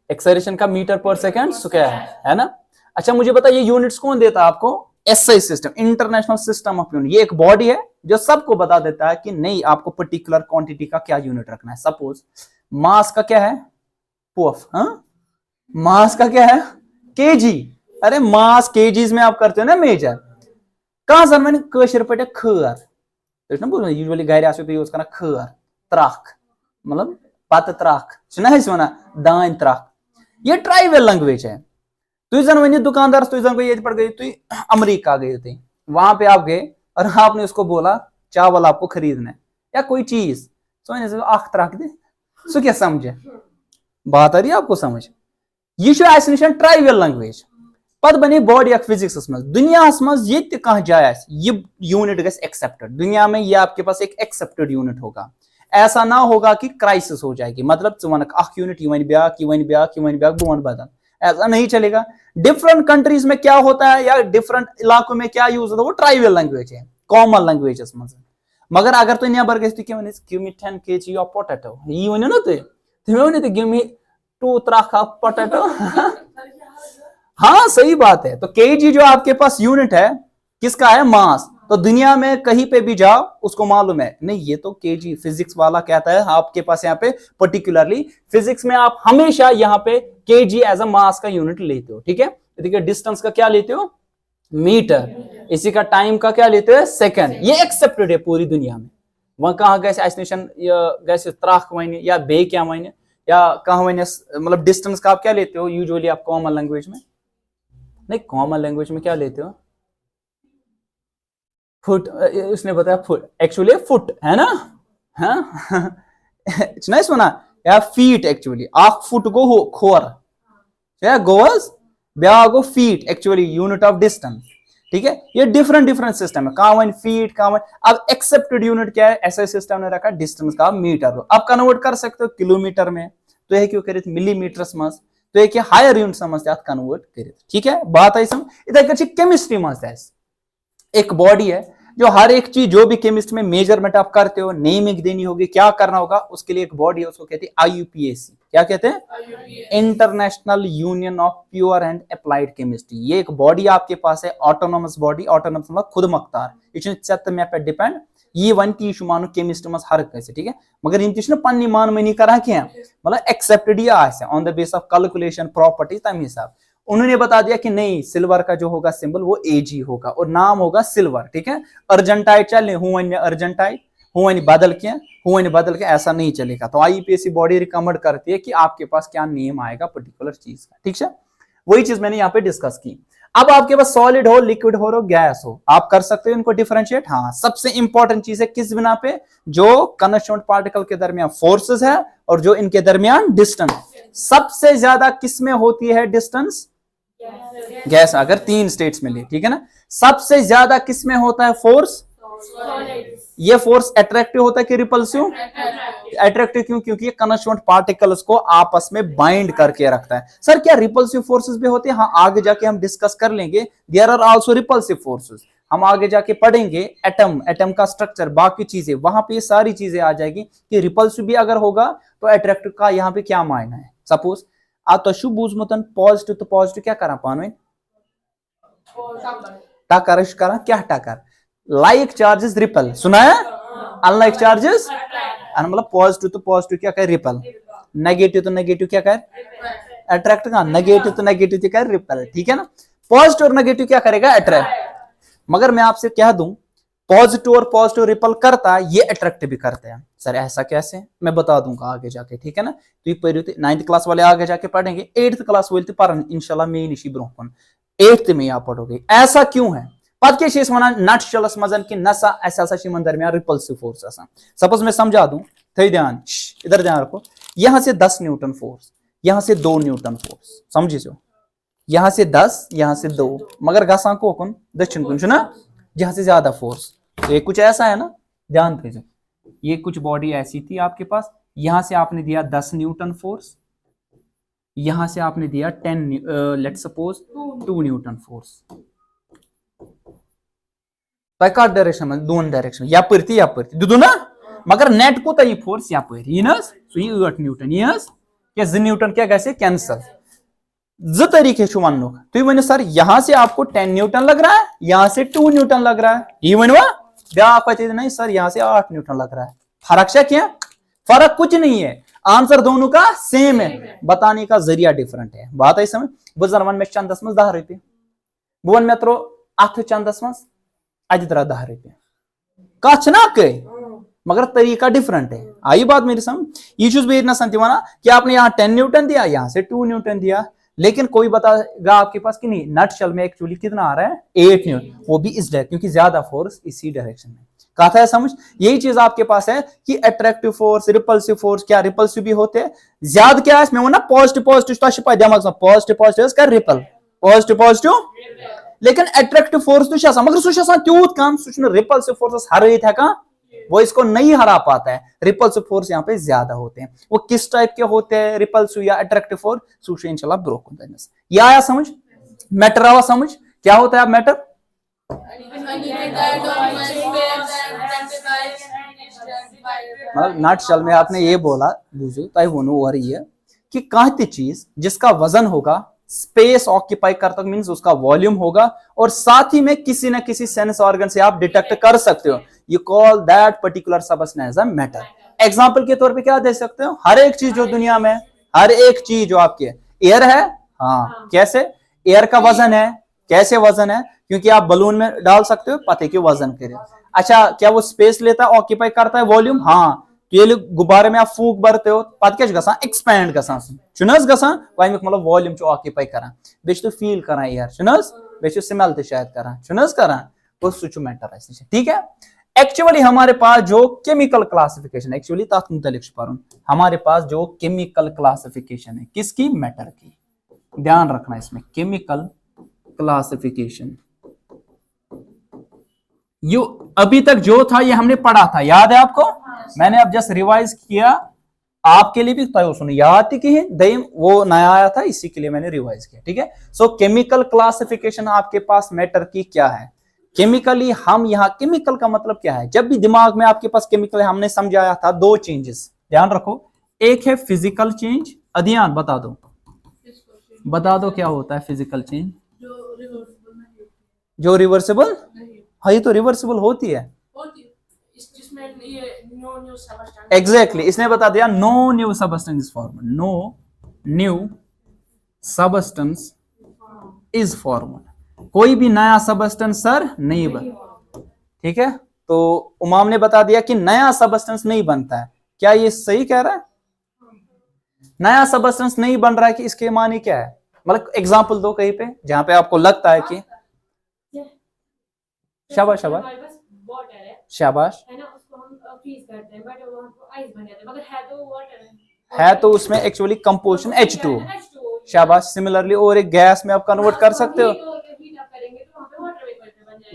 Acceleration का metre पर second square है ना। अच्छा मुझे बता ये यूनिट्स कौन देता है आपको? SI system, international system of unit. ये एक बॉडी है जो सबको बता देता है कि नहीं आपको पर्टिकुलर क्वांटिटी का क्या यूनिट रखना है। सपोज मास का क्या है? पोफ। हाँ मास का क्या है? केजी। अरे मास केजीज में आप करते हो ना मेजर। कहां सर मैंने कशर पे खर बोल यूजुअली घर यूज करना खर त्रख मतलब पत त्रख वन दान त्रख। ये ट्राइबल लैंग्वेज है। तुम जन वन दुकानदार तुम जन ये पड़ गई तुम अमेरिका गए थे वहां पे आप गए और आपने उसको बोला चावल आपको खरीदना है या कोई चीज तो आख त्रख दे सो क्या समझे बात आ रही है आपको समझ। यह ट्राइबल लैंग्वेज पद बने बॉडी ऑफ फिजिक्स में दुनिया मज ये कह जाए ये यूनिट गस एक्सेप्टेड। दुनिया में ये आपके पास एक एक्सेप्टेड यूनिट होगा। ऐसा ना होगा कि क्राइसिस हो जाएगी मतलब वन यूनिट वन ब्याक बह वन बदल ऐसा नहीं चलेगा। डिफरेंट कंट्रीज में क्या होता है या डिफरेंट इलाकों में क्या यूज होता है वो ट्राइबल लैंग्वेज है कॉमन लैंग्वेजेस में। मगर अगर तुम नबर गई give me 10 kg of potato ये वन ना तुम्हें वन गिव मी 2 त्रख ऑफ पोटैटो। हाँ सही बात है। तो केजी जो आपके पास यूनिट है किसका है? मास। तो दुनिया में कहीं पे भी जाओ उसको मालूम है नहीं ये तो केजी फिजिक्स वाला कहता है आपके पास यहाँ पे पर्टिकुलरली फिजिक्स में आप हमेशा यहाँ पे केजी एज अ मास का यूनिट लेते हो। ठीक है देखिए डिस्टेंस का क्या लेते हो? मीटर। इसी का टाइम का क्या लेते हो? सेकंड। ये एक्सेप्टेड है पूरी दुनिया में। वहां कहाँ गए एस्टिमेशन गए त्राख वन या बे क्या वन या कहाँ वन मतलब डिस्टेंस का आप क्या लेते हो यूजुअली आप कॉमन लैंग्वेज में? नहीं कॉमन लैंग्वेज में क्या लेते हो? फुट। उसने बताया फुट एक्चुअली फुट है ना। हाँ नहीं सुना या फीट एक्चुअली आख फुट गो हो खोर गोस ब्या गो feet actually unit of distance. ठीक है ये डिफरेंट सिस्टम है कहाँ वन फीट कहाँ वन। अब एक्सेप्टेड यूनिट क्या है? ऐसा सिस्टम ने रखा डिस्टेंस का मीटर। अब कन्वर्ट कर सकते हो किलोमीटर में तो यह क्यों करे मिलीमीटर मज तो एक हायर यूनिट समझते कन्वर्ट कर। ठीक है बात आई समझ। इधर केमिस्ट्री मज एक बॉडी है जो हर एक चीज जो भी केमिस्ट में मेजरमेंट आप करते हो नेमिंग देनी होगी क्या करना होगा उसके लिए एक बॉडी है उसको कहते हैं आईयूपीएसी। क्या कहते हैं? International union of pure and applied chemistry. ये एक बॉडी आपके पास है ऑटोनोमस बॉडी। ऑटोनोमस मतलब खुद मुख्तार ये पे डिपेंड ये वन ती मानो केमिस्ट मज हर कैसे। ठीक है मगर इन पन्नी मान मनी करा क्या मतलब एक्सेप्टेड ये on the base of calculation property तम हिसाब उन्होंने बता दिया कि नहीं सिल्वर का जो होगा सिंबल वो एजी होगा और नाम होगा सिल्वर। ठीक है अर्जेंटाइट चल हुआ में अर्जेंटाइट हुआ बदल के ऐसा नहीं चलेगा। तो आईपीएससी बॉडी रिकमेंड करती है कि आपके पास क्या नेम आएगा पर्टिकुलर चीज का। ठीक है वही चीज मैंने यहाँ पे डिस्कस की। अब आपके पास सॉलिड हो लिक्विड हो और गैस हो आप कर सकते हो इनको डिफरेंशिएट। हाँ सबसे इंपॉर्टेंट चीज है किस बिना पे जो कंस्टिट्यूएंट पार्टिकल के दरमियान फोर्सेस है और जो इनके दरमियान डिस्टेंस सबसे ज्यादा किस में होती है डिस्टेंस? गैस। अगर 3 स्टेट्स में ले ठीक है ना सबसे ज्यादा किस में होता है फोर्स? ये फोर्स अट्रैक्टिव होता है कि रिपल्सिव? अट्रैक्टिव क्यों? क्योंकि ये कंस्टिट्यूएंट पार्टिकल्स को आपस में बाइंड करके रखता है। सर क्या रिपल्सिव फोर्सेस भी होते हैं? हाँ आगे जाके हम डिस्कस कर लेंगे। There are also repulsive forces. हम आगे जाके पढ़ेंगे एटम का स्ट्रक्चर बाकी चीजें वहां पे ये सारी चीजें आ जाएगी कि रिपल्सिव भी अगर होगा तो अट्रैक्टिव का यहाँ पे क्या मायना है। सपोज तो बूझमतन पॉजिटिव तो पॉजिटिव क्या करा पान टकर करा क्या टकर लाइक चार्जेस रिपल सुना है अनलाइक चार्जेस मतलब पॉजिटिव तो पॉजिटिव क्या कर रिपल नेगेटिव तो नेगेटिव क्या कर अट्रैक्ट का नेगेटिव तो नेगेटिव क्या कर रिपल। ठीक है ना पॉजिटिव और नेगेटिव क्या करेगा अट्रैक्ट। मगर मैं आपसे कह दूं पॉजिटिव और पॉजिटिव रिपल करता है ये अट्रैक्ट भी करते हैं। सर ऐसा कैसे? मैं बता दूंगा आगे जाके। ठीक है ना तो ये 9th क्लास वाले आगे जाके पढ़ेंगे 8th क्लास वाले पर इंशाल्लाह मैं निशी ब्रोहन 8th में आप पढ़ोगे। ऐसा क्यों है पद के शेष मना नट चलस मजन की नसा ऐसा शिमन दरमियान रिपल्सिव फोर्स ऐसा। सपोज मैं समझा दूं थे ध्यान इधर ध्यान रखो यहां से 10 न्यूटन फोर्स यहां से 2 न्यूटन फोर्स समझी जो यहां से 10 यहां से 2 मगर घसा को कौन दक्षिण कुंज ना जहां से ज्यादा फोर्स। तो ये कुछ ऐसा है ना ध्यान दीजिए ये कुछ बॉडी ऐसी थी आपके पास यहां से आपने दिया 10 न्यूटन फोर्स यहां से आपने दिया 10 let's suppose 2 Newton force direction में 2 डायरेक्शन यापर्ती दुदू ना मगर नेट को फोर्स यापर 8 न्यूटन कि 2 न्यूटन क्या गए कैंसल। जो तरीके वन तुम वन सर यहां से आपको 10 न्यूटन लग रहा है, यहां से 2 न्यूटन लग रहा है, ये वन ब्या नहीं सर यहां से 8 न्यूटन लग रहा है। फर्क क्या? फर्क कुछ नहीं है, आंसर दोनों का सेम है, बताने का जरिया डिफरेंट है। बात आई समझ? बुजर वन में चंदस में 10 रुपये, बन मे त्रो अथ चंदस मज अत द्रा 10 रुपये कथ ना कई, मगर तरीका डिफरेंट है। आई बात मेरी समझ? ये बे वन कि आपने यहाँ 10 न्यूटन दिया, यहाँ से 2 न्यूटन दिया, लेकिन कोई बताएगा आपके पास कि नहीं नट शल में एक्चुअली कितना आ रहा है 8 न्यूटन, वो भी इस डायरेक्शन क्योंकि ज्यादा फोर्स इसी डायरेक्शन में। कहा था समझ? यही चीज आपके पास है कि अट्रैक्टिव फोर्स, रिपल्सिव फोर्स, क्या रिपल्सिव भी होते हैं, ज्यादा क्या है इसमें वो ना पॉजिटिव पॉजिटिव दिमाग में पॉजिटिव पॉजिटिव का रिपल पॉजिटिव पॉजिटिव, लेकिन अट्रैक्टिव फोर्स तो मगर सह तूत कम सह रिपल्सिव फोर्स हर का वो इसको नहीं हरा पाता है। रिपल्सिव फोर्स यहाँ पे ज्यादा होते हैं। वो किस टाइप के होते हैं रिपल्सिव या अट्रैक्टिव फोर्स, सूक्ष्म इंशाल्लाह ब्रोक होता है। या आया समझ? मैटर आवा समझ? क्या होता है अब मैटर? नट शल में आपने ये बोला बुझो तय वो और ये कि कहीं चीज जिसका वजन होगा, स्पेस ऑक्यूपाई करता मीन्स उसका वॉल्यूम होगा, और साथ ही में किसी न किसी सेंस ऑर्गन से आप डिटेक्ट कर सकते हो, you call that particular substance as a matter. Example के तौर पे क्या दे सकते हो? हर एक चीज जो दुनिया में, हर एक चीज जो आपकी एयर है, हाँ कैसे एयर का वजन है, कैसे वजन है? क्योंकि आप बलून में डाल सकते हो, पते के वजन करे। अच्छा क्या वो स्पेस लेता है, ऑक्यूपाई करता है वॉल्यूम? हाँ। तो ये गुब्बारे में आप फूक भरते हो, पत क्या गसान एक्सपैंड गसान चुनस गसान वह मतलब वॉल्यूम चो ऑक्यूपाई करान, बेच तो फील करान एयर चुनस, बेच स्मेल तो शायद करान चुनस करान, तो सुच मैटर है। ठीक है, एक्चुअली हमारे पास जो केमिकल क्लासिफिकेशन एक्चुअली तथ मुतलिक पढ़ूं, हमारे पास जो केमिकल क्लासिफिकेशन है किसकी? मैटर की। ध्यान रखना इसमें केमिकल क्लासिफिकेशन, यो अभी तक जो था ये हमने पढ़ा था, याद है आपको? मैंने अब जस्ट रिवाइज किया आपके लिए भी, तो सुनो याद थी कि दईम वो नया आया था, इसी के लिए मैंने रिवाइज किया। ठीक है, सो केमिकल क्लासिफिकेशन आपके पास मैटर की क्या है? केमिकली हम यहाँ केमिकल का मतलब क्या है? जब भी दिमाग में आपके पास केमिकल है, हमने समझाया था 2 चेंजेस, ध्यान रखो। एक है फिजिकल चेंज, अध्ययन बता दो क्या होता है फिजिकल चेंज? जो रिवर्सिबल, हाँ ये तो रिवर्सिबल होती है एग्जैक्टली, इसने बता दिया no new substance is formed, no new substance is formed, कोई भी नया सबस्टेंस सर नहीं बन। ठीक है, तो उमाम ने बता दिया कि नया सबस्टेंस नहीं बनता है। क्या ये सही कह रहा है? नया सबस्टेंस नहीं बन रहा है कि इसके मानी क्या है? मतलब एग्जांपल दो कहीं पे जहां पे आपको लगता है कि शाबाश शाबाश शाबाश है ना, उसको हम फ्रीज करते हैं बट वो आइस बन जाता है, मगर है तो वाटर है, तो उसमें एक्चुअली कंपोजिशन H2। शाबाश। सिमिलरली और एक गैस में आप कन्वर्ट कर सकते हो,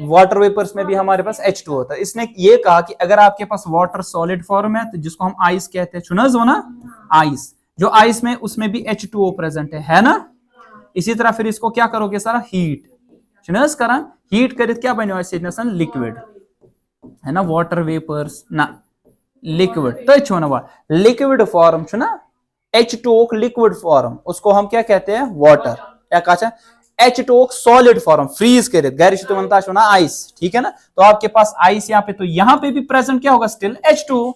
वाटर वेपर्स में भी हमारे पास H2 होता है। इसने ये कहा कि अगर आपके पास वाटर सॉलिड फॉर्म है तो जिसको हम आइस कहते हैं, सुना जो ना आइस, जो आइस में उसमें भी H2O प्रेजेंट है ना। इसी तरह फिर इसको क्या करोगे सारा हीट करा, हीट कर क्या बनो लिक्विड है ना, वाटर वेपर्स ना लिक्विड, तो लिक्विड फॉर्म ना H2O लिक्विड फॉर्म, उसको हम क्या कहते हैं? वाटर। या कहा H2O सॉलिड फॉर्म फ्रीज करे गैर ना आइस। ठीक है ना, तो आपके पास आइस यहाँ पे, तो यहाँ पे भी प्रेजेंट क्या होगा? Still H2O।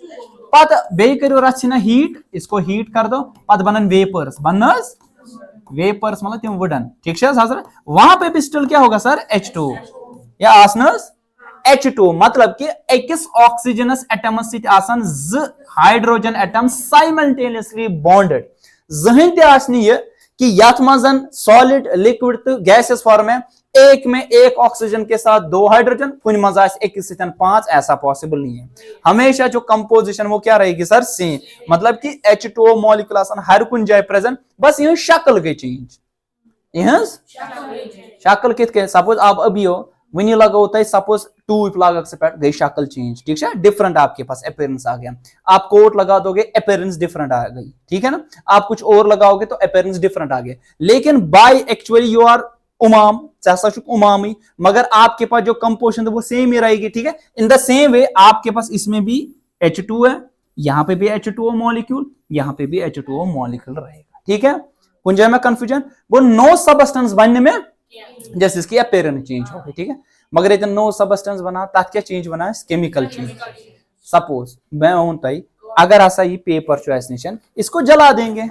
पत बे करो रचना हीट, इसको हीट कर दो, पत बनन वेपर्स, बनस वेपर्स मतलब तुम वुडन। ठीक है सर, वहां पे भी स्टिल क्या होगा सर? H2O या आसनस H2O, मतलब कि एकस ऑक्सीजनस एटमस सिट आसन ज हाइड्रोजन एटम साइमल्टेनियसली बॉन्डेड। जहन ते आसनी ये कि यात मजन सॉलिड लिक्विड तो गैसेस फॉर्म है, एक में एक ऑक्सीजन के साथ 2 हाइड्रोजन, कुछ मजा एक 5, ऐसा पॉसिबल नहीं है। हमेशा जो कंपोजिशन वो क्या रहेगी सर? सेम, मतलब कि H2O मॉलिक्यूल आसन हर कुछ जाए प्रेजेंट, बस यह शक्ल गई चेंज। शक्ल कित सपोज आप अभी हो वनी लगाओ तय सपोज 2 लगा से गई शक्ल चेंज। ठीक है, डिफरेंट आपके पास अपीयरेंस आ गया। आप कोट लगा दोगे अपीयरेंस डिफरेंट आ गई। ठीक है ना, आप कुछ और लगाओगे तो अपीयरेंस डिफरेंट आ गया, लेकिन बाय एक्चुअली यू आर उमाम उमामी, मगर आपके पास जो कंपोजिशन है वो सेम ही रहेगी। ठीक है, इन द सेम वे आपके पास इसमें भी H2 है, यहां पे भी H2O मॉलिक्यूल, यहां पे भी H2O मॉलिक्यूल रहेगा। ठीक है, कुछ जगह में कंफ्यूजन, वो नो सबस्टेंस बनने में जैसे इसकी अपीयरेंस चेंज हो गई, ठीक है, मगर ये नो सबस्टेंस बना तथ क्या चेंज बना केमिकल चेंज। सपोज मैं वन तय अगर हसा ये पेपर निशन इसको जला देंगे,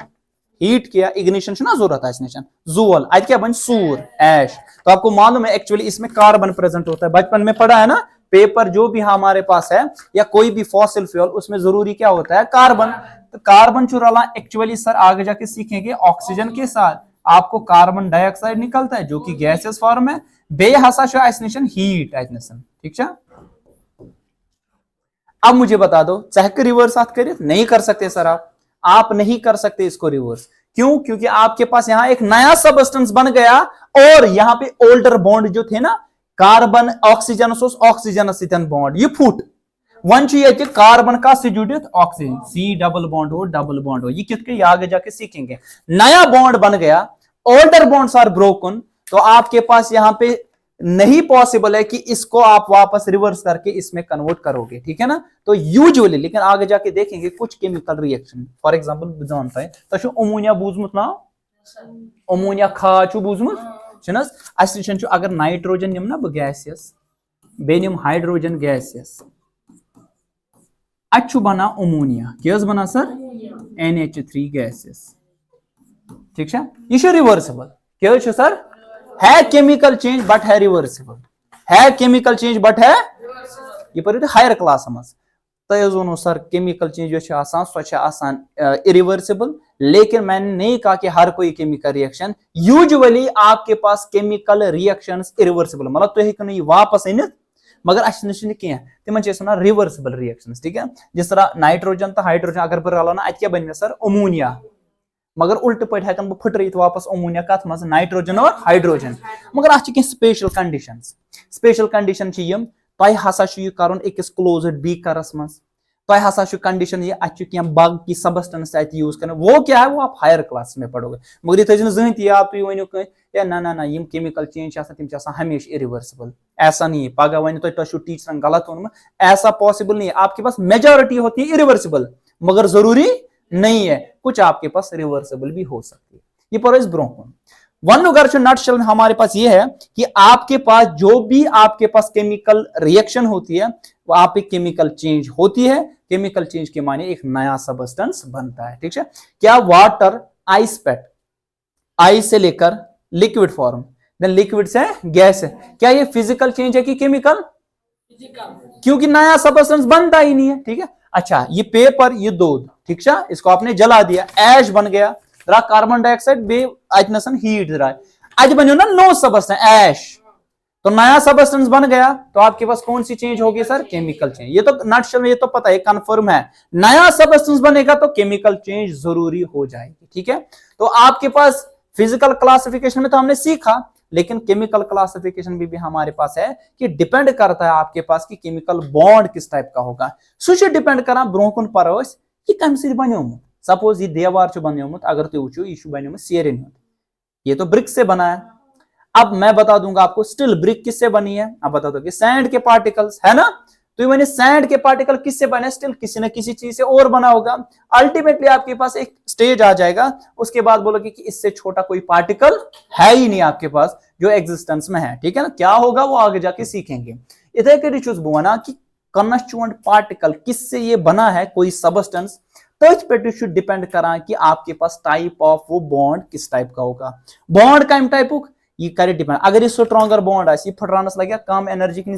हीट किया, इग्निशन ना जरूरत है, जूल आज क्या बन सूर ऐश। तो आपको मालूम है एक्चुअली इसमें कार्बन प्रेजेंट होता है, बचपन में पढ़ा है ना, पेपर जो भी हमारे पास है या कोई भी फॉसिल फ्यूल उसमें जरूरी क्या होता है कार्बन। तो कार्बन चुराला एक्चुअली सर आगे जाके सीखेंगे ऑक्सीजन के साथ आपको कार्बन डाइऑक्साइड निकलता है जो कि गैसेस फॉर्म है, बेहसा हीट ठीक है। अब मुझे बता दो चाहे कि रिवर्स हाथ करिए, नहीं कर सकते सर, आप नहीं कर सकते इसको रिवर्स, क्यों? क्योंकि आपके पास यहां एक नया सबस्टेंस बन गया और यहां पे ओल्डर बॉन्ड जो थे ना कार्बन ऑक्सीजन ऑक्सीजन बॉन्ड ये फूट वन चाहिए कार्बन का जुड़ित ऑक्सीजन सी डबल बॉन्ड हो, ये कितने आगे जाके सीखेंगे। नया बॉन्ड बन गया, ओल्डर बॉन्ड्स आर ब्रोकन, तो आपके पास यहां पे नहीं पॉसिबल है कि इसको आप वापस रिवर्स करके इसमें कन्वर्ट करोगे, ठीक है ना। तो यूजुअली, लेकिन आगे जाके देखेंगे कुछ केमिकल रिएक्शन, फॉर एग्जांपल जानता है तो अमोनिया बूझमुत ना, अमोनिया खाद बूझमुत अगर नाइट्रोजन निम ना गैसियस बे निम हाइड्रोजन गैसियस अच्छु बना अमोनिया क्या बना सर NH3 गैसेस, ठीक है, ये रिवर्सिबल क्या सर है केमिकल चेंज बट है रिवर्सिबल, है केमिकल चेंज बट है ये पर हायर क्लास मज तो सर केमिकल चेंज जो सो इरिवर्सिबल, लेकिन मैंने नहीं कहा कि हर कोई केमिकल रिएक्शन, यूजुअली आपके पास केमिकल रिएक्शंस इरिवर्सिबल मतलब तो हेकन वापस अनित मगर अह कह तिमन रिवर्सिबल रिएक्शंस, ठीक है। जिस तरह नाइट्रोजन तो हाइड्रोजन अगर बह रलो ना अत क्या बन सर अमोनिया, मगर उल्ट पे हेकन बह फुट्रित वापस अमोनिया कत मज नाइट्रोजन और हाइड्रोजन, मगर अत स्पेशल कंडीशंस, स्पेशल कंडीशन तह हसा कर अकिस क्लोज्ड बीकरस मज, तह हसा कंडीशन ये अत बाकी सबस्टेंस यूज कर, वो क्या है वो आप हायर क्लास में पढ़ोगे, मगर ये थो जहन याद तुम वनो कह ना ना ना यम केमिकल चेंज तम हमेशा इरिवर्सिबल, ऐसा नहीं है, पगह वन तो टीचर गलत वोनमुत, ऐसा पॉसिबल नहीं है, आपके पास मेजॉरिटी होती है इरिवर्सिबल मगर जरूरी नहीं है, कुछ आपके पास रिवर्सिबल भी हो सकती है। ये पर ब्रोकन वन अगर नटशेल हमारे पास ये है कि आपके पास जो भी आपके पास केमिकल रिएक्शन होती है वो आप एक केमिकल चेंज होती है, केमिकल चेंज के माने एक नया सबस्टेंस बनता है, ठीक है। क्या वाटर आइस पेट, आइस से लेकर लिक्विड फॉर्म, देन लिक्विड से गैस है, क्या ये फिजिकल चेंज है कि केमिकल? क्योंकि नया सबस्टेंस बनता ही नहीं है, ठीक है। अच्छा ये पेपर ये दूध, ठीक है, इसको आपने जला दिया, ऐश बन गया, कार्बन डाइऑक्साइड बे अजनसन हीट आज बनो ना नो सबस्टेंस ऐश, तो नया सबस्टेंस बन गया, तो आपके पास कौन सी चेंज होगी सर? Chemical change. ये तो नटशेल में ये तो पता है, कंफर्म है, नया सबस्टेंस बनेगा तो केमिकल चेंज जरूरी हो जाएगी, ठीक है। तो आपके पास फिजिकल क्लासिफिकेशन में तो हमने सीखा, लेकिन केमिकल क्लासिफिकेशन भी हमारे पास है कि डिपेंड करता है आपके पास कि केमिकल बॉन्ड किस टाइप का होगा, सह डिपेंड कर ब्रोकन पर ये कम सि बनोमुत, सपोज ये देवार बनोमुत, अगर तुम वो यह बनोमुत सेरन हुंद, ये तो ब्रिक से बना है। अब मैं बता दूंगा आपको स्टिल ब्रिक किससे बनी है, अब बता दो कि सैंड के पार्टिकल्स है ना, तो मैंने सैंड के पार्टिकल किससे बने? स्टिल किसी न किसी चीज से और बना होगा, अल्टीमेटली आपके पास एक स्टेज आ जाएगा, उसके बाद बोलोगे कि इससे छोटा कोई पार्टिकल है ही नहीं आपके पास जो एग्जिस्टेंस में है, ठीक है ना। क्या होगा वो आगे जाके सीखेंगे। इधर के रिचुअल्स बुआना कि कॉन्स्टिट्यूएंट पार्टिकल किससे ये बना है, कोई सबस्टेंस, तो इस पे डिपेंड करा कि आपके पास टाइप ऑफ वो बॉन्ड किस टाइप का होगा। बॉन्ड कम टाइप हो ये करे डिपेंड, अगर ये स्ट्रॉन्गर बॉन्ड है फटरानस लगे कम एनर्जी की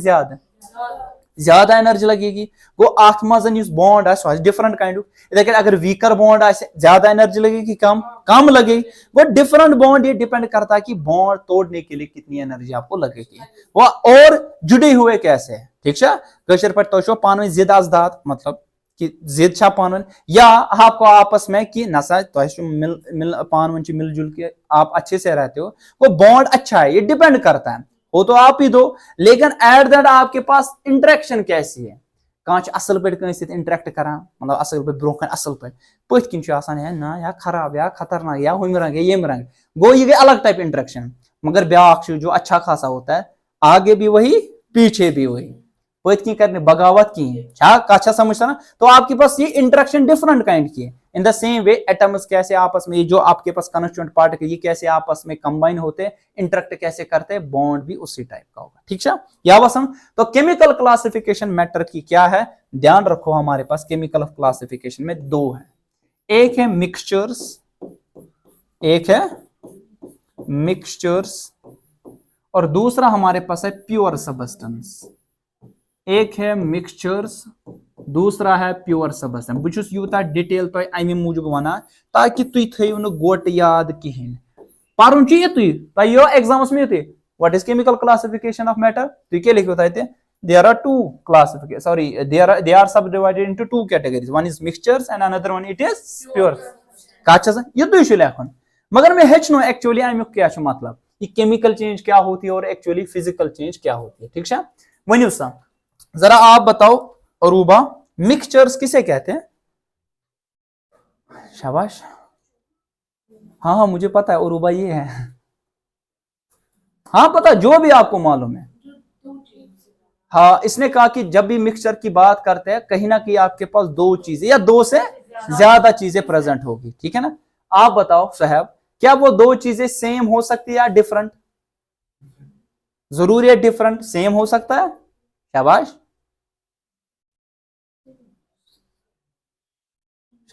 ज्यादा एनर्जी लगेगी, गो अथ मज बॉन्ड डिफरेंट काइंड, अगर वीकर बॉन्ड ज्यादा एनर्जी लगेगी कम कम लगेगी, वो डिफरेंट बॉन्ड ये डिपेंड करता है कि बॉन्ड तोड़ने के लिए कितनी एनर्जी आपको लगेगी, वो और जुड़े हुए कैसे है, ठीक है। कशर पर तो पान जिद आजदात मतलब कि जिद छा पान या आपको आपस में कि नशा तो मिल पान मिलजुल के आप अच्छे से रहते हो, वो बॉन्ड अच्छा है, ये डिपेंड करता है, हो तो आप ही दो, लेकिन एट दैट आपके पास इंटरेक्शन कैसी है, कह असल पे इंटरेक्ट करा मतलब असल पे ब्रोह असल पे पथ किन है ना या खराब या खतरनाक या हम रंग ये रंग, गो ये गई अलग टाइप इंटरेक्शन। मगर ब्याह जो अच्छा खासा होता है आगे भी वही पीछे भी वही, पथ की करने बगावत की है, अच्छा समझता ना, तो आपके पास ये इंटरेक्शन डिफरेंट काइंड की है, in the same way atoms कैसे आपस में, ये जो आपके पास कॉन्स्टिट्यूएंट पार्टिकल ये कैसे आपस में कंबाइन होते हैं, इंटरेक्ट कैसे करते हैं, बॉन्ड भी उसी टाइप का होगा। ठीक है, या बस हम तो केमिकल क्लासिफिकेशन मैटर की क्या है, ध्यान रखो हमारे पास केमिकल क्लासिफिकेशन में दो है, एक है मिक्सचर्स, एक है मिक्सचर्स और दूसरा हमारे पास है प्योर सबस्टेंस। एक है मिक्सचर्स, दूसरा है प्योर सबस्टेंस। बहुत यूता डिटेल तो अमे मूजूब वन ताकि तुम थो न गोट याद कहें, पर्न युत यो एग्जामस में युत what is chemical classification of matter, तुम क्या लिखो तथे there are two classification, sorry, they are subdivided into two categories, one is mixtures and another one it is pure काच युत लेखन, मगर मैं हेचनो एक्चुअली अमुक क्या मतलब, ये केमिकल चेंज क्या होती है और एक्चुअली फिजिकल चेंज क्या होती है। ठीक है, वनु सा जरा आप बताओ अरूबा, मिक्सचर्स किसे कहते हैं? शाबाश, हाँ हाँ मुझे पता है अरूबा ये है, हाँ पता, जो भी आपको मालूम है। हाँ, इसने कहा कि जब भी मिक्सचर की बात करते हैं कहीं ना कहीं आपके पास दो चीजें या दो से ज्यादा चीजें प्रेजेंट होगी। ठीक है ना, आप बताओ साहब, क्या वो दो चीजें सेम हो सकती है या डिफरेंट? जरूरी है डिफरेंट, सेम हो सकता है? शाबाश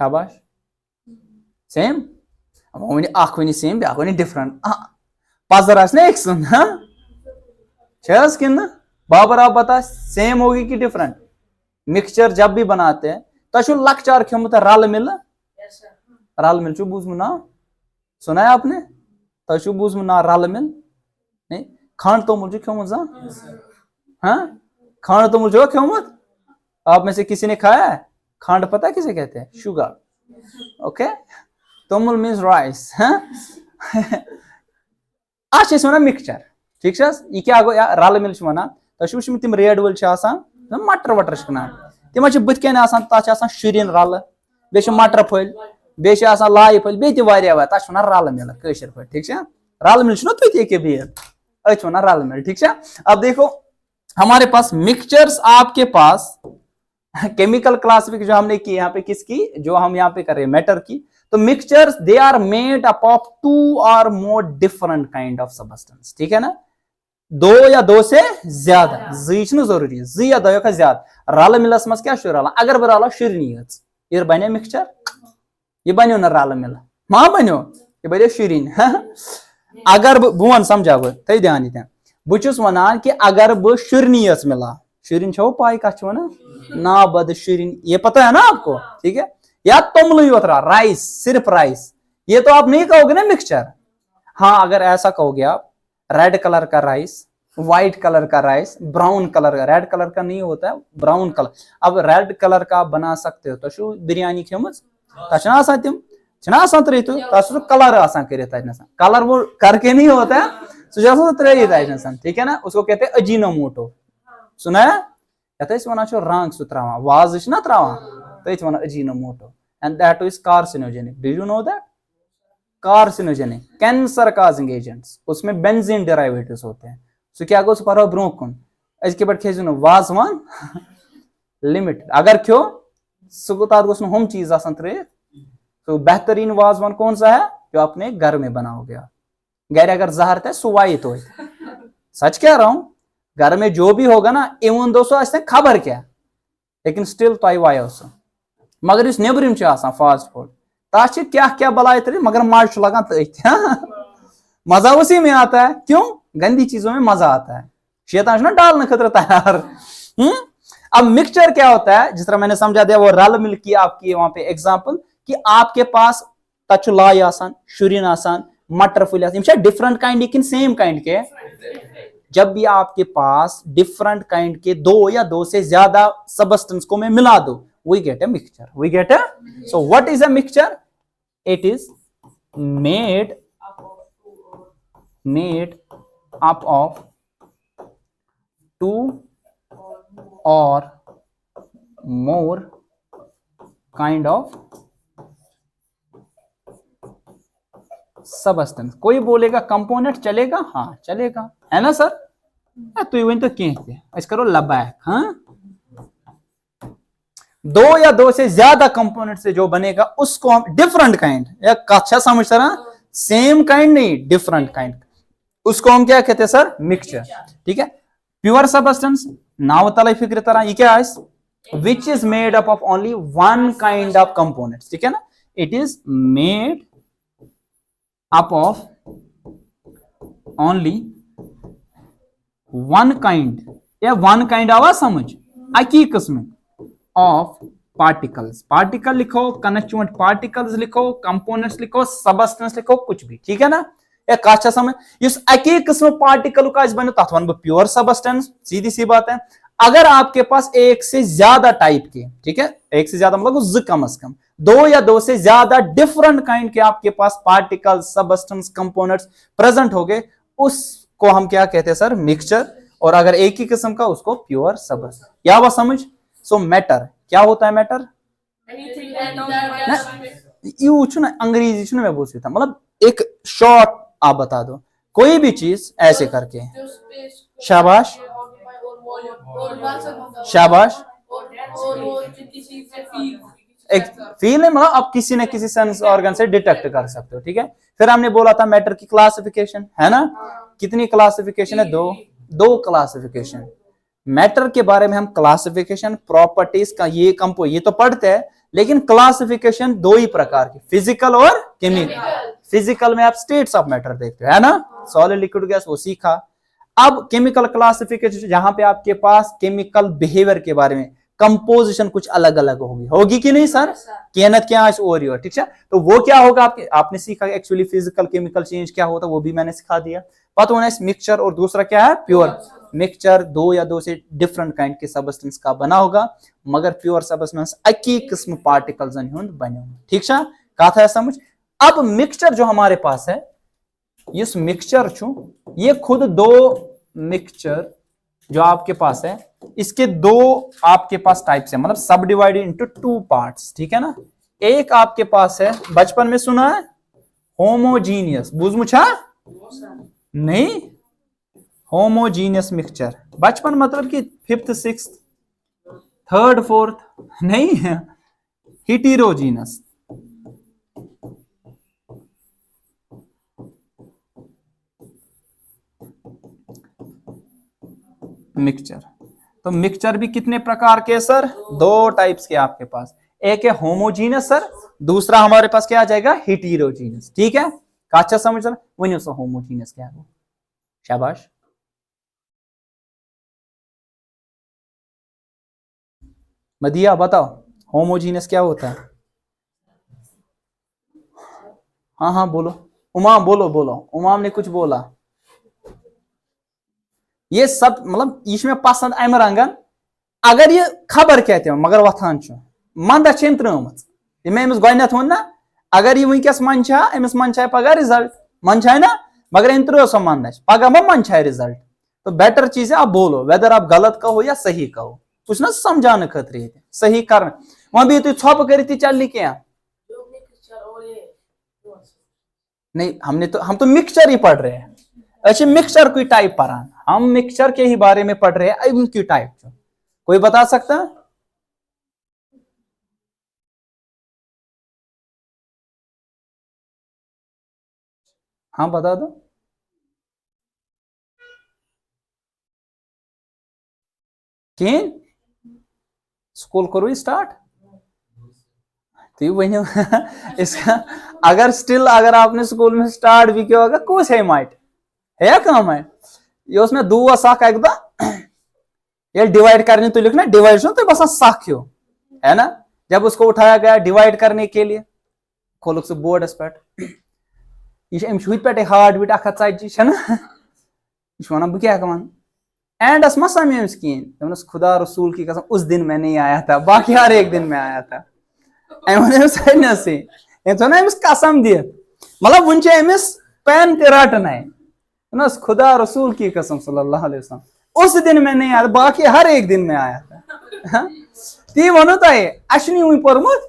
शाबाश, सेम अख वन सेम ब्या वन डिफरेंट, पजर आस एक सुन कि बाबर आप बता सेम होगी कि डिफरेंट? मिक्सचर जब भी बनाते हैं तो लकचार खेमुत रल मिल, रल मिल चु बूझ ना, सुना है आपने? तो बूझ ना रल मिल नहीं, खंड तो मुझे खेमुत, हाँ खंड तो मुझे खेमुत, आप में से किसी ने खाया है खंड? पता है किसे कहते हैं? शुगर। ओके, तोमुल मीन्स राइस। आज मिक्सचर, ठीक है, ये क्या गो रल मिल वन तो तम रेड वल मटर वटर कनान, तम बुत शुरिन रल, बे मटर फल, बे लाई फल, बे तथ रल मिल कशर पे। ठीक है, रल मिल तुत बेल अथ वन रल मिल। ठीक है, अब देखो हमारे पास मिक्सचर्स, आपके पास केमिकल क्लासिफिकेशन जो हमने की यहाँ पे किसकी, जो हम यहाँ पे कर रहे हैं मैटर की, तो mixtures they are made up of two और more different kind of substance. ठीक है ना, दो या दो से ज्यादा, जी जरूरी है, जी या दो का ज्यादा। रल मिलस मज क्या रल, अगर बह रलो शुरनी ये बने मिक्सचर, ये बनो ना रल मिल, मा बनो ये बने शुरिन। अगर बह वन समझा बह ध्यान ये बहुत वन कि अगर बह शुरनी मिला, शुरिन छो पाई कह वन ना बद शुरिन, ये पता है ना आपको? ठीक है, या तुमल योत रहा राइस, सिर्फ राइस, ये तो आप नहीं कहोगे ना मिक्सचर। हाँ, अगर ऐसा कहोगे आप रेड कलर का राइस, व्हाइट कलर का राइस, ब्राउन कलर का, रेड कलर का नहीं होता है, ब्राउन कलर। अब रेड कलर का बना सकते हो तो बिरयानी खेमच तम तो कलर कलर वो करके नहीं होता है, ठीक है ना, उसको कहते हैं अजीनोमोटो। सुना है वन रंग सह त्रावान वाज ना त्रावान तो one Ajinomoto, and that is carcinogenic. Do you know that? Carcinogenic, cancer causing agents, उसमें बेंजीन डेरिवेटिव्स होते हैं। सो क्या गो पर ब्रो कुन अजके पे खेज वाजवान लिमिट, अगर खो सह तथ गोस हम चीज त्रित। तो बेहतरीन वाजवान कौन सा है? जो अपने घर में बनाओगे आप, घर अगर जहर थे सुवाई तो सच कह रहा हूं, घर में जो भी होगा ना इवन दोस्तों खबर क्या, लेकिन स्टिल तो वायो सह, मगर इस नेबरिम फास्ट फूड तथ क्या क्या बलाई त्र, मगर मज लगान तथ। मजा उसी में आता है, क्यों? गंदी चीजों में मजा आता है, शैतान ना डालने खतरा तैयार। अब मिक्सचर क्या होता है, जिस तरह मैंने समझा दिया, वो रल मिल की आपकी वहां पे एग्जांपल, कि आपके पास तच लाई आसान, शुरिन आसान, मटर फुल आसान, डिफरेंट काइंड लेकिन सेम काइंड के। जब भी आपके पास डिफरेंट काइंड के दो या दो से ज्यादा सबस्टेंस को मैं मिला दो, we get a mixture, we get a, so what is a mixture? It is made up of two or more kind of substance. कोई बोलेगा कंपोनेंट चलेगा, हाँ चलेगा, है ना सर? तु वन तो कह करो लबैक, हाँ दो या दो से ज्यादा कंपोनेंट से जो बनेगा उसको हम डिफरेंट काइंड, या अच्छा समझ रहा, सेम काइंड नहीं, डिफरेंट काइंड, उसको हम क्या कहते हैं सर, मिक्सचर। ठीक है। प्योर सबस्टेंस नाव तला फिक्र तरह ये क्या है, which is made up of only one kind of components. ठीक है ना, it is made up of only one kind, या वन काइंड आवा समझ, अकी किस्म ऑफ पार्टिकल्स, पार्टिकल लिखो, कंस्टिट्यूएंट पार्टिकल्स लिखो, कंपोनेंट्स लिखो, सबस्टेंस लिखो, कुछ भी। ठीक है ना, या काचा समझ, इस अकी किस्म पार्टिकल का बनो तथ वन प्योर सबस्टेंस, सीधी सी बात है। अगर आपके पास एक से ज्यादा टाइप के, ठीक है, एक से ज्यादा मतलब कम अज कम दो या दो से ज्यादा डिफरेंट काइंड के आपके पास पार्टिकल, सबस्टेंस, कंपोनेंट्स प्रेजेंट हो गए, उसको हम क्या कहते हैं सर, मिक्सचर। और अगर एक ही किस्म का, उसको प्योर सबस्टेंस। क्या बात समझ। सो मैटर क्या होता है, मैटर यू छु ना, अंग्रेजी छु ना मैं बोल सकता, मतलब एक शॉर्ट आप बता दो, कोई भी चीज ऐसे करके, शाबाश शाबाश, एक फील है, मतलब आप किसी न किसी सेंस ऑर्गन से डिटेक्ट कर सकते हो। ठीक है। फिर हमने बोला था मैटर की क्लासिफिकेशन है ना, कितनी क्लासिफिकेशन है, दो क्लासिफिकेशन। मैटर के बारे में हम क्लासिफिकेशन, प्रॉपर्टीज का ये तो पढ़ते हैं, लेकिन क्लासिफिकेशन दो ही प्रकार की, फिजिकल और केमिकल। फिजिकल में आप स्टेट्स ऑफ मैटर देखते हो, है ना, सॉलिड, लिक्विड, गैस, वो सीखा। अब केमिकल क्लासिफिकेशन, जहां पे आपके पास केमिकल बिहेवियर के बारे में, कंपोजिशन कुछ अलग अलग होगी कि नहीं सर, केनत क्या और ठीक है। तो वो क्या होगा, आपने सीखा एक्चुअली फिजिकल केमिकल चेंज क्या होता है, वो भी मैंने सिखा दिया। पता होना इस मिक्सचर, और दूसरा क्या है, प्योर। मिक्सचर दो या दो से डिफरेंट काइंड के सबस्टेंस का बना होगा, मगर प्योर सबस्टेंस अकी किस्म पार्टिकल्स बने होंगे। ठीक है, कहा था समझ। अब मिक्सचर जो हमारे पास है, इस मिक्सचर ये खुद दो मिक्सचर जो आपके पास है, इसके दो आपके पास टाइप्स है, मतलब सब डिवाइडेड इनटू टू पार्ट्स। ठीक है ना, एक आपके पास है, बचपन में सुना है, होमोजीनियस, बुझ मुछा नहीं, होमोजीनियस मिक्सचर, बचपन मतलब कि 5th 6th 3rd 4th नहीं है, हिटेरोजीनस मिक्सचर। तो मिक्सचर भी कितने प्रकार के सर, दो टाइप्स के आपके पास, एक है होमोजीनियस सर, दूसरा हमारे पास क्या आ जाएगा, हिटेरोजीनस। ठीक है, अच्छा समझ रहा, वही उसका होमोजीनियस क्या है, शाबाश। मदिया बताओ, होमोजीनियस क्या होता है। हाँ हाँ बोलो, उमाम बोलो बोलो, उमाम ने कुछ बोला। ये सब मतलब इसमें पसंद अम रंगन, अगर ये खबर कहते हो मगर वथान मंद त्रमत, अमिस गोथ वो ना, अगर ये वनकस मन अमिस मन पगह रिजल्ट मन ना, मगर इन त्रो सो मन पगह मा मन रिजल्ट। तो बेटर चीज है आप बोलो, वेदर आप गलत कहो या सही कहो, कुछ ना समझाने खतर सही कर, वहां भी तुम छप कर चल क्या नहीं, हम तो मिक्सचर ही पढ़ रहे हैं, अच्छे मिक्सचर कोई टाइप पढ़ा, हम मिक्सचर के ही बारे में पढ़ रहे हैं, इनकी टाइप कोई बता सकता है। हाँ बता दो, किन स्कूल करो स्टार्ट, तो वन इसका अगर स्टिल अगर आपने स्कूल में स्टार्ट भी किया होगा, कुछ है माइट है कम है, ये उसमें दो साख एक ये डिवाइड करने तो लिखना, डिवाइड तो बस साख हो है ना, जब उसको उठाया गया डिवाइड करने के लिए, खोलो से बोर्ड पे ये पे हार्ट बीट 140 है ना, वन बह क्या कमान एंडस मा समझ कहें, खुदा रसूल की कसम उस दिन मैं नहीं आया था, बाकी हर एक दिन में आया था, अमिस कसम दी, मतलब वन अमिस पेन ते रटन है, खुदा रसूल की कसम सल्लल्लाहु अलैहि वसल्लम उस दिन में नहीं आया, बाकी हर एक दिन में आया था। ती वो तुम अस वो पोर्मुत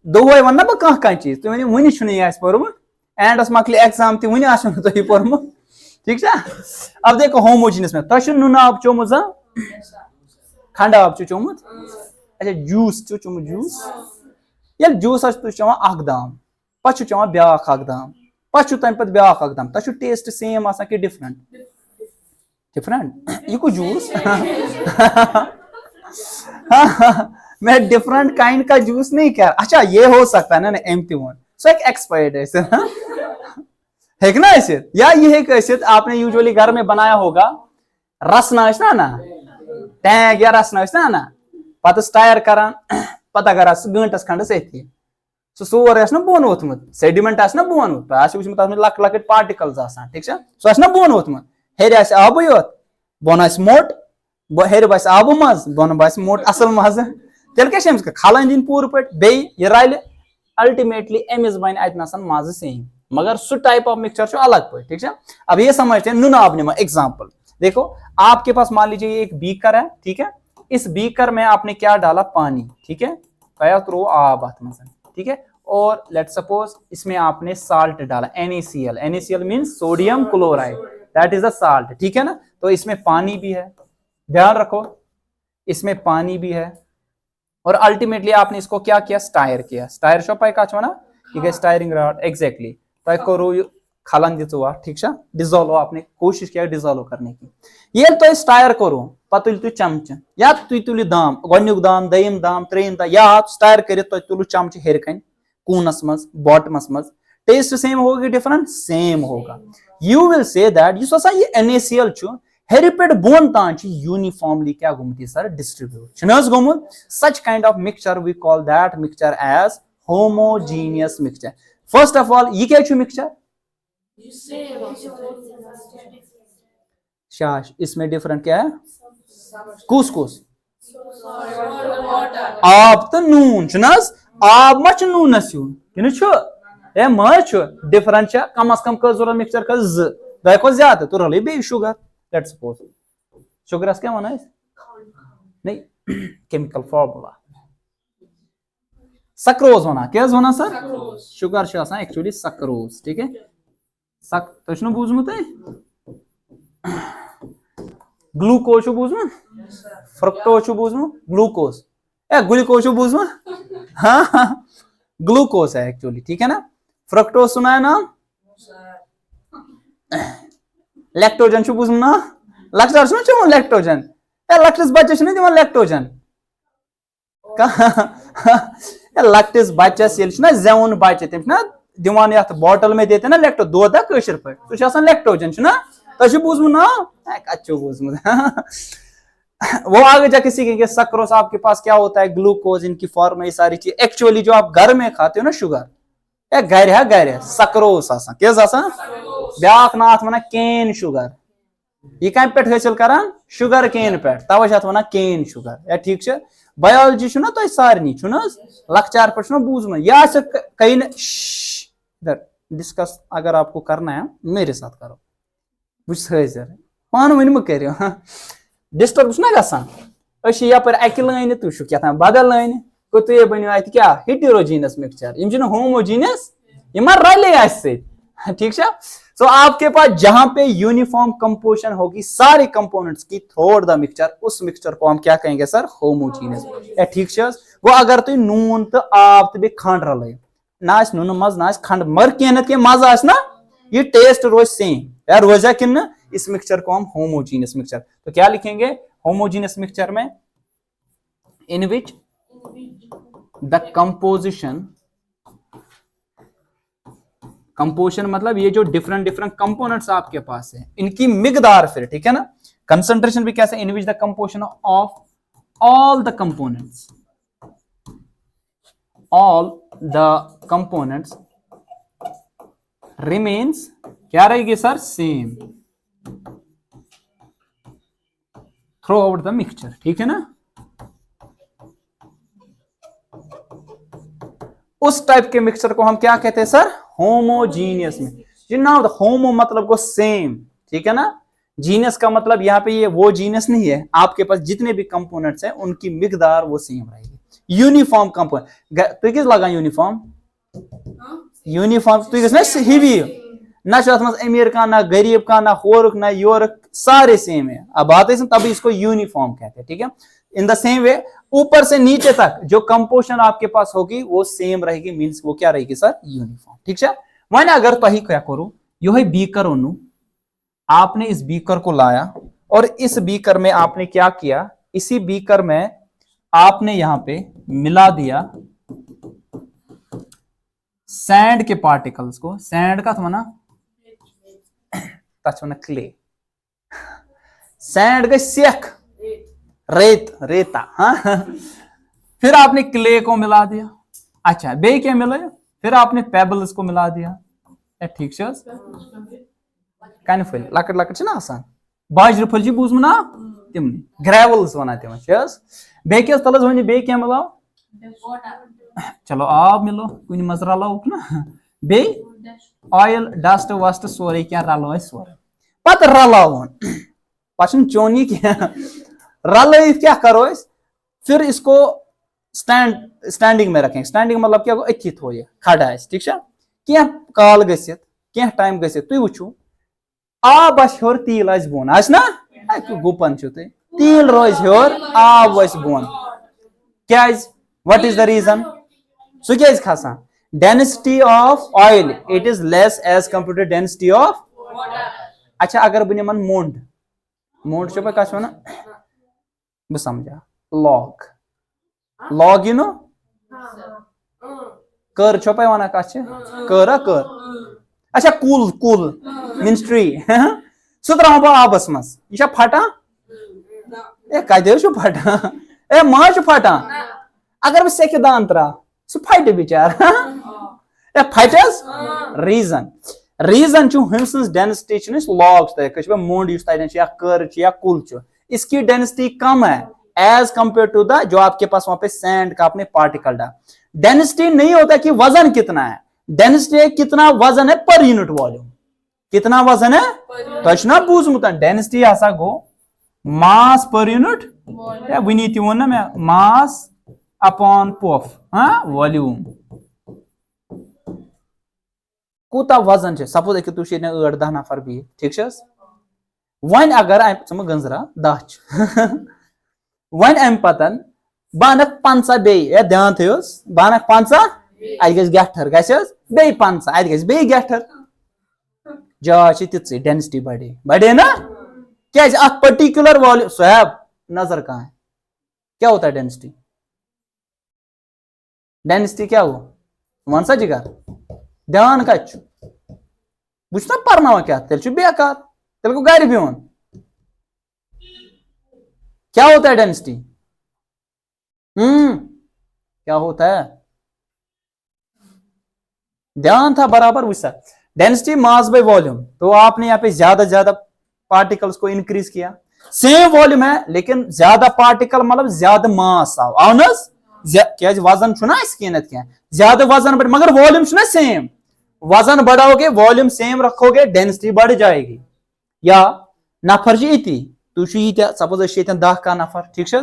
दोहे वन बह कह चीज, तुम वन वन पोर्मुत एंडस मकल एग्जाम तुम तुम पोर्मुत। ठीक है, अब देखो होमोजीनियस में तुम नुन आब चोमुत, खंड आब चोमुत, अच्छा जूस चुम जूस ये जूस तु चवान अख दाम पे चवान ब्याख अख दाम पे तम पे ब्याख अख दाम तक टेस्ट सेम आसान कि डिफरेंट डिफरेंट ये को जूस मैं डिफरेंट काइंड का जूस नहीं कह रहा। अच्छा ये हो सकता है ना एम वन सो एक एक्सपायर्ड है ना ऐसे या ये है आपने यूजुअली घर में बनाया होगा रस ना टैग या रस ना पत टायर करान पता अगर गंटस खंडस एथी सो सोर ना बोन वोथमुत सेडिमेंट ना बोन वोथमुत लक लकट पार्टिकल्स आसान ठीक है सो ना बोन वोथमुत हेर आब योत बोन मोट हेर बस आब मज बोन बस मोट असल मज तेल क्या खलन दिन पूर पे बे ये रल अल्टीमेटली अमिस बन अत मज सेम मगर सु टाइप ऑफ मिक्सचर अलग पे ठीक है। अब ये समझते हैं नुन आब निमा एग्जाम्पल देखो आपके पास मान लीजिए ये एक बीकर है ठीक है इस बीकर में आपने क्या डाला पानी ठीक है थ्रो आब ठीक है और लेट सपोज इसमें आपने साल्ट डाला NaCl NaCl means sodium chloride that is a salt ठीक है ना। तो इसमें पानी भी है ध्यान रखो इसमें पानी भी है और अल्टीमेटली आपने इसको क्या किया स्टायर शो पाई का ना स्टायरिंग रॉड एग्जैक्टली तो करो खलन दिवा ठीक है डिजोल्व आपने कोशिश किया डिजोल्व करने की ये तो स्टायर करो पत तुल चमच या तुम तुल दाम गोनुक दाम दयिम दाम त्रेयिम दाम या स्टायर कर तुल चमच हेर कन कूनस मज बॉटमस मज टेस्ट सेम होगा कि डिफरेंट सेम होगा। यू विल से दैट ये NaCl हेर पे बोन तान यूनिफॉर्मली क्या गुमत सर डिस्ट्रीब्यूट गुमुत such kind of mixture we call that mixture as homogeneous mixture. First of all ये क्या मिक्सचर शाश इसमें डिफरेंट क्या है कुस कुस आब तो नून आब मा नूनस यून ए मज डिफरेंट कम अज कम कम मिक्सचर का दह खो ज्यादा तो रल बे शुगर लेट्स सपोज शुगरस क्या वन नहीं केमिकल फॉर्मूला सक्रोज वन क्या one sir sugar actually sucrose ठीक है तुम बूझमुत ग्लूकोज बूझमुत फ्रक्टोज बूझमुत ग्लूकोज ग्लूकोज बूझमुत हाँ ग्लूकोज है एक्चुअली ठीक है ना। फ्रक्टोज सुना है ना लैक्टोजन बूझमुत ना लैक्टोज सुन लैक्टोजन लैक्टोज बच्चे दिवान लैक्टोजन लैक्टोज बच्चस जवन बच्चे तम दिवान ये बॉटल में देते ना लैक्टो दोदा कशर पे सह लैक्टोजन तुम बूझमुत ना अच्छो बूझमुत वो आगे जाके सीखेंगे। सक्रोस आपके पास क्या होता है ग्लूकोज इनकी फॉर्म में सारी चीज एक्चुअली जो आप घर में खाते हो ना शुगर गर सक्रोस क्या ब्याक नाथ वन केन शुगर ये कम पे हासिल करान शुगर केन पे तवे वन केन शुगर या ठीक है। बायोलॉजी ना तुम सारे लकचार पे बूझम यह कहीं इधर डिस्कस अगर आपको करना है मेरे साथ करो बुझ पान वन करो डिस्टर्ब ना गसान यप अक लाइन तुम क्या बदल लाइन तुम बनो अत क्या हेटेरोजीनियस मिक्सचर होमोजीनियस यह रले ठीक है। सो आपके पास जहां पे यूनिफॉर्म कंपोजिशन होगी सारे कंपोनेंट्स की थ्रू आउट द मिक्सचर उस मिक्सचर को हम क्या कहेंगे सर होमोजीनियस ठीक है। वो अगर तुम नून तो आब तो खंड रल ना नून मज ना खंड मर कह मजा ना ये टेस्ट रोज सेम या रोजा कि इस मिक्सचर को हम होमोजीनियस मिक्सचर तो क्या लिखेंगे होमोजीनियस मिक्सचर में इन विच द कंपोजिशन मतलब ये जो डिफरेंट कंपोनेंट्स आपके पास है इनकी मिकदार फिर ठीक है ना कंसंट्रेशन भी कैसे in which the composition of all the components remains क्या रहेगी sir same throughout the mixture ठीक है ना। उस टाइप के मिक्सचर को हम क्या कहते हैं सर होमोजीनियस में होमो मतलब को सेम ठीक है ना। जीनियस का मतलब यहाँ पे ये वो जीनियस नहीं है आपके पास जितने भी कंपोनेंट्स हैं उनकी मिकदार वो सेम रहेगी। यूनिफॉर्म कंपोनेंट तुम किस लगा यूनिफॉर्म तुम हिवी ना अमीर का ना गरीब का ना होरुक ना योरुक सारे सेम है। अब बात है तभी इसको यूनिफॉर्म कहते हैं ठीक है। इन द सेम वे ऊपर से नीचे तक जो कंपोजिशन आपके पास होगी वो सेम रहेगी, मींस वो क्या रहेगी सर, यूनिफॉर्म। ठीक है, वही अगर तुम क्या करो, यो बीकर ओनू, आपने इस बीकर को लाया और इस बीकर में आपने क्या किया, इसी बीकर में आपने यहां पे मिला दिया सैंड के पार्टिकल्स को, सैंड का था ना क्ले, सैंड का सेक, रेत, रेता, हाँ फिर आपने क्ले को मिला दिया, अच्छा बे क्या मिला, फिर आपने पेबल्स को मिला दिया, ठीक से कन फल लकट लकट ना आसान, बाजर फल बूझम ना तम ग्रेवल्स वन तम बेस तलस वन बे क्या मिलाओ, चलो आब मिलो कुन मज रलो ना बे ऑयल डस्ट वस्ट सोरे क्या रलो सोरे पत रलावन पचन चोनी क्या रल क्या करो, फिर इसको स्टैंडिंग में रखें, स्टैंडिंग मतलब क्या अथी थो ये खड़ा है, ठीक है, क्या काल गसित क्या टाइम गसित तुम वो आब हर तील आज बोन आज ना गुपन तील रोज हर आब बोन क्या, what is the reason, so क्या खसान density of oil it is less as compare to density of, अच्छा अगर बह निमन मोंड, मोंड पे क्या वन बह समझा लॉग, लॉग यू नो कर छो पे वन कर कर, अच्छा कूल कूल मीन्स ट्री सह त्रा बह आबस मज यह फटा ए कत फटा ए मा फटान अगर बह सेक दान त्रा सह फट बिचार ए फटस रीजन, रीजन हम सज डेंसिटी लॉग मोंड या कर या कुल, इसकी डेंसिटी कम है एज कंपेयर टू द जो आपके पास वहां पे सैंड का आपने पार्टिकल डाला, डेंसिटी नहीं होता कि वजन कितना है, डेंसिटी कितना वजन है पर यूनिट वॉल्यूम, कितना वजन है तो ना बूझमुत डेंसिटी हसा गो मास पर यूनिट, वनी तो वो ना मैं मास अपॉन पॉफ, हाँ वॉल्यूम कूता वजन है, सपोज तुम 8-10 नफर भी, ठीक है, वन अगर गंजरा 10 वन अम पतन बह अनक 50 बे ध्यान थोस बह अनक 50 अत गठर बे 50 अत बे गठर जाय ति डेंसिटी बढ़े बढ़े ना क्या पर्टिकुलर वॉल्यूम स्वैब नजर कहाँ है, क्या होता है डेंसिटी, डेंसिटी क्या हो वन सा जिगर ध्यान कत बुना पर्ना क्या तेल बेकार तेल को गर बिहन, क्या होता है डेंसिटी, क्या होता है ध्यान था बराबर वुसा डेंसिटी मास बाय वॉल्यूम, तो आपने यहाँ पे ज्यादा पार्टिकल्स को इंक्रीज किया, सेम वॉल्यूम है लेकिन ज्यादा पार्टिकल मतलब ज्यादा मास आओ ना क्या वजन छुना क्या ज्यादा वजन बढ़ मगर वॉल्यूम छुना सेम, वजन बढ़ाओगे वॉल्यूम सेम रखोगे डेंसिटी बढ़ जाएगी, या नफर इति तुम सपोज 10 का नफर, ठीक है,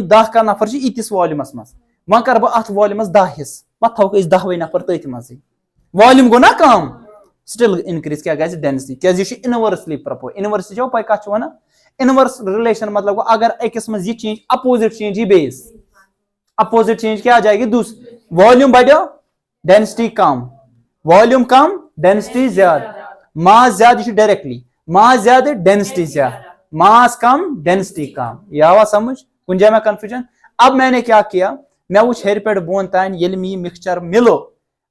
10 का नफर इतिस वॉल्यूमस मज वह कर बह अत वॉल्यूमस 10 हिस्स पे थो 10 नफर तथ मज वॉल्यूम गो ना कम स्टिल इंक्रीज क्या गई डेंसिटी क्या इनवर्सली प्रपो इनवर्सली जो पे कत वन इनवर्स रिलेशन मतलब अगर अकिस मज यह चेंज अपोजिट चेंज यह बेस अपोजिट चेंज क्या आ जाएगी दूसरी, वॉल्यूम बढ़ो डेंसिटी कम, वॉल्यूम कम डेंसिटी ज्यादा, मास ज्यादा डायरेक्टली मास ज्यादा डेंसिटी ज्यादा, मास कम डेंसिटी कम, यह आवा समझ कुछ जाए कंफ्यूजन। अब मैंने क्या किया, मैं वुच हेर पे बोन तान ये मिक्सचर मिलो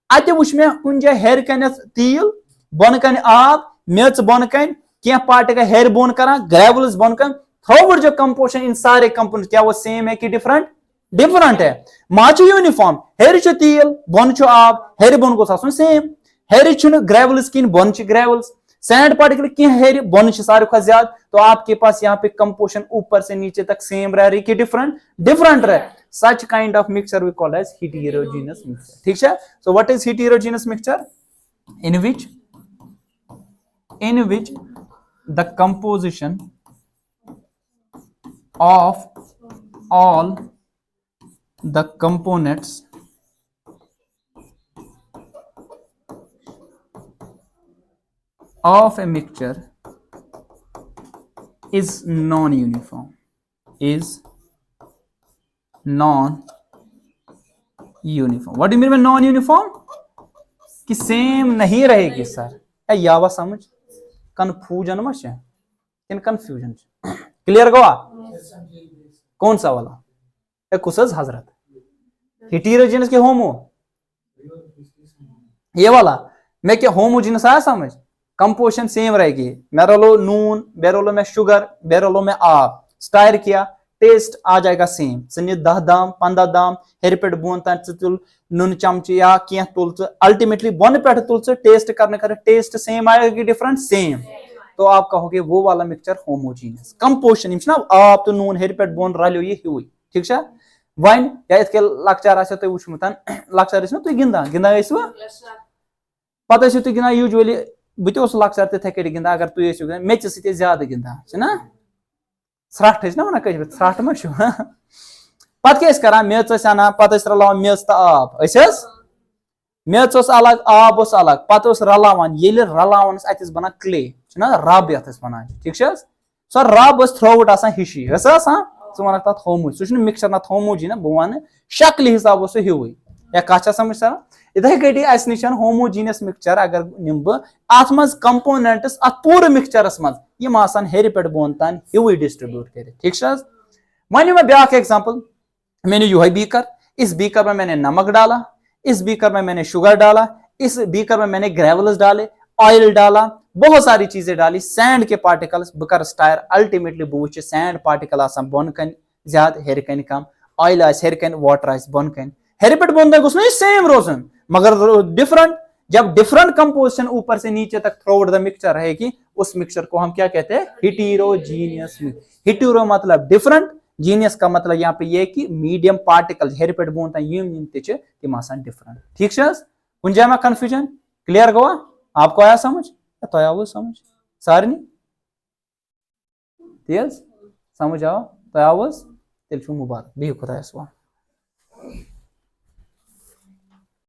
अत वुच मे कुछ जाए हेर कन तील बन कन आब मेच बन कन क्या पार्ट का हेर बोन करा ग्रेवल्स बन कन थ्रोवर्ड जो कंपोजिशन इन सारे कंपोनेंट क्या वो सेम है कि डिफरेंट, डिफरेंट है, माच यूनिफॉर्म हेर तील बन आब हेर बोन को सेम, हेर ग्रेवल्स किन बन ग्रेवल्स, सैंड पार्टिकल की हेर बन सारे खा ज्यादा, तो आपके पास यहाँ पे कंपोजिशन ऊपर से नीचे तक सेम रह रही कि डिफरेंट, डिफरेंट रहे, such kind of mixture we call as heterogeneous mixture, ठीक है। So what is heterogeneous mixture, in which the composition of all the components of a mixture is non-uniform, is non uniform. What do mean by non uniform? कि same नहीं रहेगी sir. या आवा समझ? Confusion मत किन कंफ्यूजन क्लियर गवा? कौन सा वाला? कुछ हजरत हिटीरोजीनस के होमो, ये वाला मैं क्या होमोजीनस आया समझ? कंपोजिशन सेम रहेगी। मैं रोलो नून, बेरोलो में शुगर, बेरोलो में आब, स्टायर किया, टेस्ट आ जाएगा सेम। सनी 10 दाम 15 दाम हेर पे बोन तुल नुन चमचे या क्या तुल, अल्टीमेटली बोन पे तुल टेस्ट करने कर टेस्ट सेम आएगा कि डिफरेंट? सेम। तो आप कहोगे वो वाला मिक्सचर होमोजीनियस। कंपोजिशन ना आप तो नून हेर पे बोन रलो ये हुई, ठीक है? वन या इत लक्चार आसे तो वुचमुत, लक्चार ना तुम गिंदा गिंदा पता तुम गिंदा यूजुअली बत लक्चार तथे कट गिंदा अगर तुम मेच सत ज्यादा गिंदा ना स्रट ना वन कश स्रट मा पत क्या करान मेच अना पत रलावान मेच तो आब मेच अलग आब अलग पत रलावान ये रलावान अत बना क्ले ना रब ये वन, ठीक है? सो रब थ्रू आउट हिशी वन तथ होमो सह मिक्सचर ना होमोजी ना बह वन शक्ल हिसाब सह हिवई या कह समझ सर। इथे कटी अस निश होमोजीनियस मिक्सचर अगर निम बह अत मज कंपोनेंट्स अत पूरे मिक्सचरस मज हेर पे बोन तान हिवई डिस्ट्रीब्यूट कर, ठीक है? वन मैं ब्या एग्जाम्पल, मैंने यू बीकर, इस बीकर में मैंने नमक डाला, इस बीकर में मैंने शुगर डाला, इस बीकर में मैंने ग्रेवल्स डाले, ऑयल डाला, बहुत सारी चीजें डाली, सैंड के पार्टिकल्स बह कर स्टायर, अल्टीमेटली बह वो सैंड पार्टिकल बोन कन ज्यादा हेर कन कम, ऑयल हेर कन वाटर बोन कन, हेर पे बोन गुस सेम रोजन मगर डिफरेंट। जब डिफरेंट कंपोजिशन ऊपर से नीचे तक थ्रू आउट द मिक्सचर रहेगी उस मिक्सचर को हम क्या कहते हैं? हिटेरोजीनियस। हिटेरो मतलब डिफरेंट, जीनियस का मतलब यहाँ पे ये कि मीडियम पार्टिकल हेर पे बोन तम डिफरेंट, ठीक है? कुछ जाए कंफ्यूजन क्लियर गवा? आपको आया समझ? तो आया समझ सारे तेज समझ आओ तो आवाज तेल मुबारक भी खुदा।